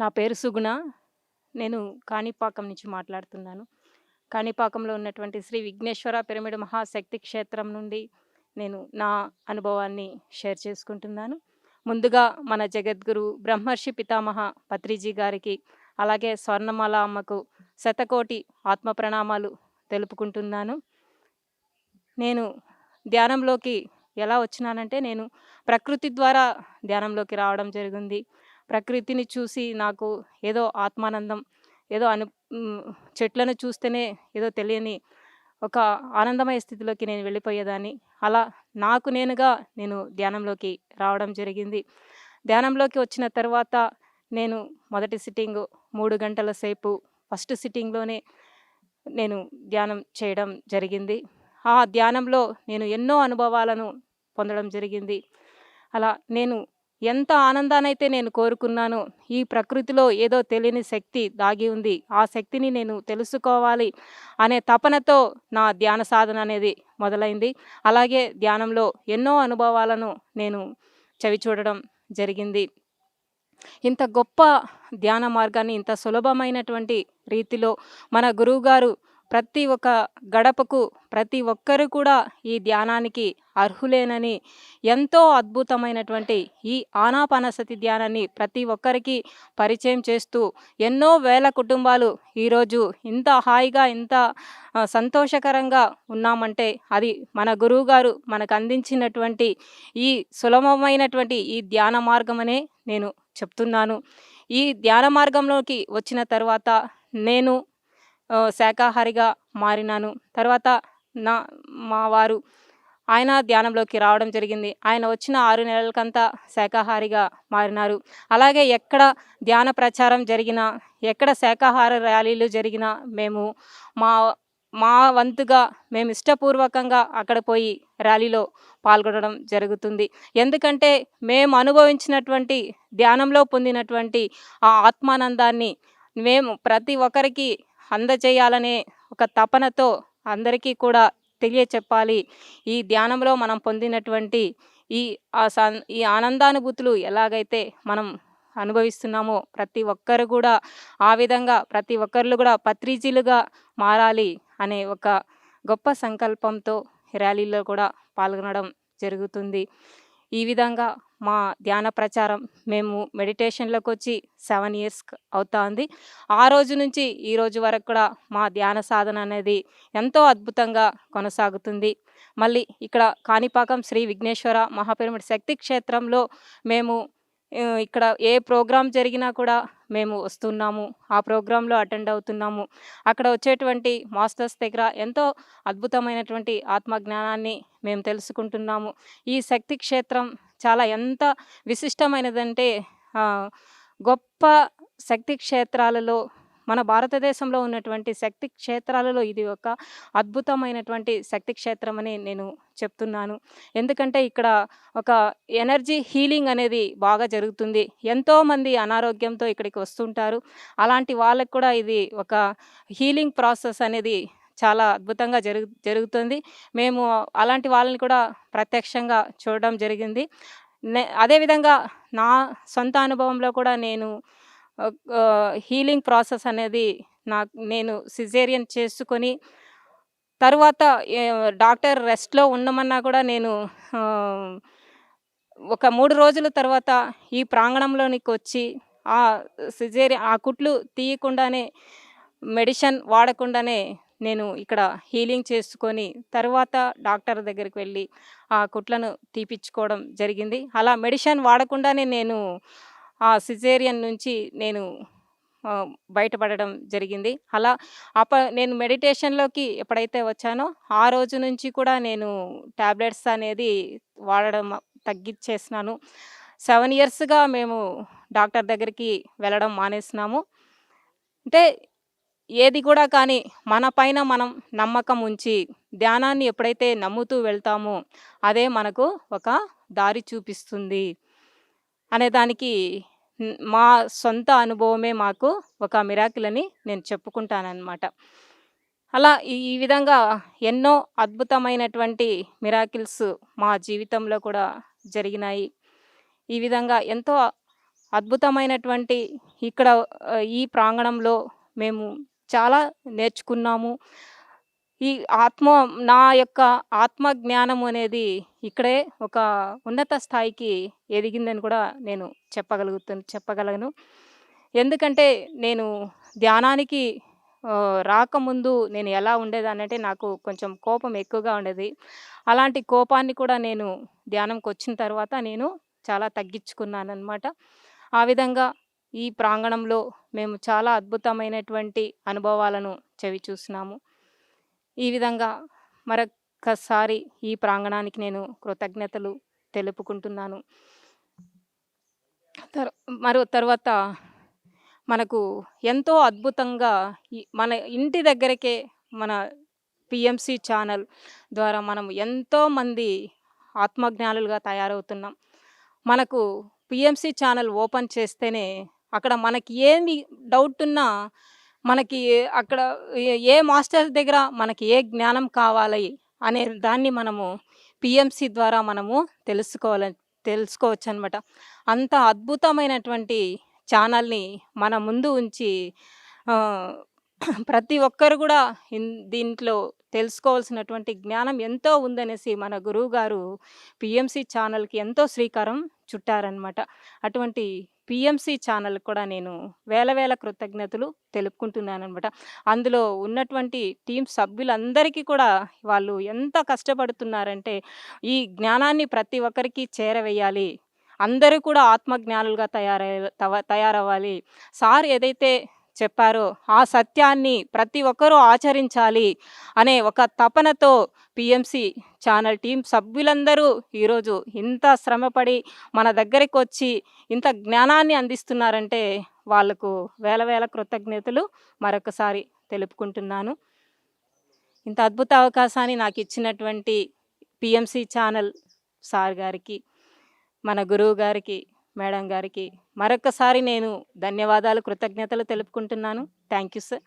నా పేరు సుగుణ. నేను కాణిపాకం నుంచి మాట్లాడుతున్నాను. కాణిపాకంలో ఉన్నటువంటి శ్రీ విఘ్నేశ్వర పిరమిడ్ మహాశక్తి క్షేత్రం నుండి నేను నా అనుభవాన్ని షేర్ చేసుకుంటున్నాను. ముందుగా మన జగద్గురు బ్రహ్మర్షి పితామహ పత్రిజీ గారికి, అలాగే స్వర్ణమాల అమ్మకు శతకోటి ఆత్మ ప్రణామాలు తెలుపుకుంటున్నాను. నేను ధ్యానంలోకి ఎలా వచ్చినానంటే, నేను ప్రకృతి ద్వారా ధ్యానంలోకి రావడం జరిగింది. ప్రకృతిని చూసి నాకు ఏదో ఆత్మానందం, ఏదో చెట్లను చూస్తేనే ఏదో తెలియని ఒక ఆనందమయ స్థితిలోకి నేను వెళ్ళిపోయేదాన్ని. అలా నాకు నేనుగా నేను ధ్యానంలోకి రావడం జరిగింది. ధ్యానంలోకి వచ్చిన తర్వాత నేను మొదటి సిట్టింగు 3 గంటల సేపు ఫస్ట్ సిట్టింగ్‌లోనే నేను ధ్యానం చేయడం జరిగింది. ఆ ధ్యానంలో నేను ఎన్నో అనుభవాలను పొందడం జరిగింది. అలా నేను ఎంత ఆనందాన్నైతే నేను కోరుకున్నానో, ఈ ప్రకృతిలో ఏదో తెలియని శక్తి దాగి ఉంది. ఆ శక్తిని నేను తెలుసుకోవాలి అనే తపనతో నా ధ్యాన సాధన అనేది మొదలైంది. అలాగే ధ్యానంలో ఎన్నో అనుభవాలను నేను చవిచూడడం జరిగింది. ఇంత గొప్ప ధ్యాన మార్గాన్ని ఇంత సులభమైనటువంటి రీతిలో మన గురువుగారు ప్రతి ఒక్క గడపకు ప్రతి ఒక్కరు కూడా ఈ ధ్యానానికి అర్హులేనని, ఎంతో అద్భుతమైనటువంటి ఈ ఆనాపానసతి ధ్యానాన్ని ప్రతి ఒక్కరికి పరిచయం చేస్తూ ఎన్నో వేల కుటుంబాలు ఈరోజు ఇంత హాయిగా ఇంత సంతోషకరంగా ఉన్నామంటే అది మన గురువుగారు మనకు అందించినటువంటి ఈ సులభమైనటువంటి ఈ ధ్యాన మార్గమనే నేను చెప్తున్నాను. ఈ ధ్యాన మార్గంలోకి వచ్చిన తర్వాత నేను శాకాహారిగా మారినాను. తర్వాత నా మా వారు ఆయన ధ్యానంలోకి రావడం జరిగింది. ఆయన వచ్చిన 6 నెలలకంతా శాకాహారిగా మారినారు. అలాగే ఎక్కడ ధ్యాన ప్రచారం జరిగినా, ఎక్కడ శాకాహార ర్యాలీలు జరిగినా మేము మా మా వంతుగా మేము ఇష్టపూర్వకంగా అక్కడ పోయి ర్యాలీలో పాల్గొనడం జరుగుతుంది. ఎందుకంటే మేము అనుభవించినటువంటి ధ్యానంలో పొందినటువంటి ఆ ఆత్మానందాన్ని మేము ప్రతి ఒక్కరికి అందజేయాలనే ఒక తపనతో అందరికీ కూడా తెలియచెప్పాలి. ఈ ధ్యానంలో మనం పొందినటువంటి ఈ ఈ ఆనందానుభూతులు ఎలాగైతే మనం అనుభవిస్తున్నామో ప్రతి ఒక్కరు కూడా ఆ విధంగా ప్రతి ఒక్కళ్ళు కూడా పత్రిజీలుగా మారాలి అనే ఒక గొప్ప సంకల్పంతో ర్యాలీలో కూడా పాల్గొనడం జరుగుతుంది. ఈ విధంగా మా ధ్యాన ప్రచారం మేము మెడిటేషన్‌లోకి వచ్చి 7 ఇయర్స్ అవుతాంది. ఆ రోజు నుంచి ఈ రోజు వరకు కూడా మా ధ్యాన సాధన అనేది ఎంతో అద్భుతంగా కొనసాగుతుంది. మళ్ళీ ఇక్కడ కాణిపాకం శ్రీ విఘ్నేశ్వర మహాపిరమిడ్ శక్తి క్షేత్రంలో మేము ఇక్కడ ఏ ప్రోగ్రామ్ జరిగినా కూడా మేము వస్తున్నాము. ఆ ప్రోగ్రాంలో అటెండ్ అవుతున్నాము. అక్కడ వచ్చేటువంటి మాస్టర్స్ దగ్గర ఎంతో అద్భుతమైనటువంటి ఆత్మజ్ఞానాన్ని మేము తెలుసుకుంటున్నాము. ఈ శక్తి క్షేత్రం చాలా ఎంత విశిష్టమైనదంటే గొప్ప శక్తి క్షేత్రాలలో మన భారతదేశంలో ఉన్నటువంటి శక్తి క్షేత్రాలలో ఇది ఒక అద్భుతమైనటువంటి శక్తి క్షేత్రం అని నేను చెప్తున్నాను. ఎందుకంటే ఇక్కడ ఒక ఎనర్జీ హీలింగ్ అనేది బాగా జరుగుతుంది. ఎంతోమంది అనారోగ్యంతో ఇక్కడికి వస్తుంటారు. అలాంటి వాళ్ళకి కూడా ఇది ఒక హీలింగ్ ప్రాసెస్ అనేది చాలా అద్భుతంగా జరుగుతుంది. మేము అలాంటి వాళ్ళని కూడా ప్రత్యక్షంగా చూడడం జరిగింది. అదేవిధంగా నా సొంత అనుభవంలో కూడా నేను హీలింగ్ ప్రాసెస్ అనేది నేను సిజేరియన్ చేసుకొని తరువాత డాక్టర్ రెస్ట్‌లో ఉండమన్నా కూడా నేను ఒక 3 రోజుల తర్వాత ఈ ప్రాంగణంలోనికొచ్చి ఆ కుట్లు తీయకుండానే మెడిసిన్ వాడకుండానే నేను ఇక్కడ హీలింగ్ చేసుకొని తర్వాత డాక్టర్ దగ్గరికి వెళ్ళి ఆ కుట్లను తీపిచ్చుకోవడం జరిగింది. అలా మెడిసిన్ వాడకుండానే నేను ఆ సిజేరియన్ నుంచి నేను బయటపడడం జరిగింది. అలా నేను మెడిటేషన్‌లోకి ఎప్పుడైతే వచ్చానో ఆ రోజు నుంచి కూడా నేను టాబ్లెట్స్ అనేది వాడడం తగ్గిచ్చేసినాను. 7 ఇయర్స్‌గా మేము డాక్టర్ దగ్గరికి వెళ్ళడం మానేసినాము. అంటే ఏది కూడా కానీ మన పైన మనం నమ్మకం ఉంచి ధ్యానాన్ని ఎప్పుడైతే నమ్ముతూ వెళ్తామో అదే మనకు ఒక దారి చూపిస్తుంది అనేదానికి మా సొంత అనుభవమే మాకు ఒక మిరాకిల్ అని నేను చెప్పుకుంటానన్నమాట. అలా ఈ విధంగా ఎన్నో అద్భుతమైనటువంటి మిరాకిల్స్ మా జీవితంలో కూడా జరిగినాయి. ఈ విధంగా ఎంతో అద్భుతమైనటువంటి ఇక్కడ ఈ ప్రాంగణంలో మేము చాలా నేర్చుకున్నాము. ఈ ఆత్మ నా యొక్క ఆత్మ జ్ఞానం అనేది ఇక్కడే ఒక ఉన్నత స్థాయికి ఎదిగిందని కూడా నేను చెప్పగలను. ఎందుకంటే నేను ధ్యానానికి రాకముందు నేను ఎలా ఉండేదాన్నంటే నాకు కొంచెం కోపం ఎక్కువగా ఉండేది. అలాంటి కోపాన్ని కూడా నేను ధ్యానంకొచ్చిన తర్వాత నేను చాలా తగ్గించుకున్నాననమాట. ఆ విధంగా ఈ ప్రాంగణంలో మేము చాలా అద్భుతమైనటువంటి అనుభవాలను చవిచూసినాము. ఈ విధంగా మరొక్కసారి ఈ ప్రాంగణానికి నేను కృతజ్ఞతలు తెలుపుకుంటున్నాను. తర్వాత మనకు ఎంతో అద్భుతంగా మన ఇంటి దగ్గరకే మన పిఎంసి ఛానల్ ద్వారా మనం ఎంతోమంది ఆత్మజ్ఞానులుగా తయారవుతున్నాం. మనకు పిఎంసి ఛానల్ ఓపెన్ చేస్తేనే అక్కడ మనకి ఏమి డౌట్ ఉన్నా మనకి అక్కడ ఏ మాస్టర్ దగ్గర మనకి ఏ జ్ఞానం కావాలి అనే దాన్ని మనము పిఎంసి ద్వారా మనము తెలుసుకోవచ్చనమాట. అంత అద్భుతమైనటువంటి ఛానల్‌ని మన ముందు ఉంచి ప్రతి ఒక్కరు కూడా దీంట్లో తెలుసుకోవాల్సినటువంటి జ్ఞానం ఎంతో ఉందనేసి మన గురువుగారు పిఎంసి ఛానల్‌కి ఎంతో శ్రీకారం చుట్టారనమాట. అటువంటి పిఎంసి ఛానల్‌కి కూడా నేను వేల కృతజ్ఞతలు తెలుపుకుంటున్నాననమాట. అందులో ఉన్నటువంటి టీమ్ సభ్యులందరికీ కూడా వాళ్ళు ఎంత కష్టపడుతున్నారంటే, ఈ జ్ఞానాన్ని ప్రతి ఒక్కరికి చేరవేయాలి. అందరూ కూడా ఆత్మజ్ఞానులుగా తయారవ్వాలి. సార్ ఏదైతే చెప్పారో ఆ సత్యాన్ని ప్రతి ఒక్కరూ ఆచరించాలి అనే ఒక తపనతో పిఎంసి ఛానల్ టీమ్ సభ్యులందరూ ఈరోజు ఇంత శ్రమపడి మన దగ్గరికొచ్చి ఇంత జ్ఞానాన్ని అందిస్తున్నారంటే వాళ్ళకు వేల కృతజ్ఞతలు మరొకసారి తెలుపుకుంటున్నాను. ఇంత అద్భుత అవకాశాన్ని నాకిచ్చినటువంటి పిఎంసి ఛానల్ సార్ గారికి, మన గురువు గారికి, మేడం గారికి మరొక్కసారి నేను ధన్యవాదాలు, కృతజ్ఞతలు తెలుపుకుంటున్నాను. Thank you sir.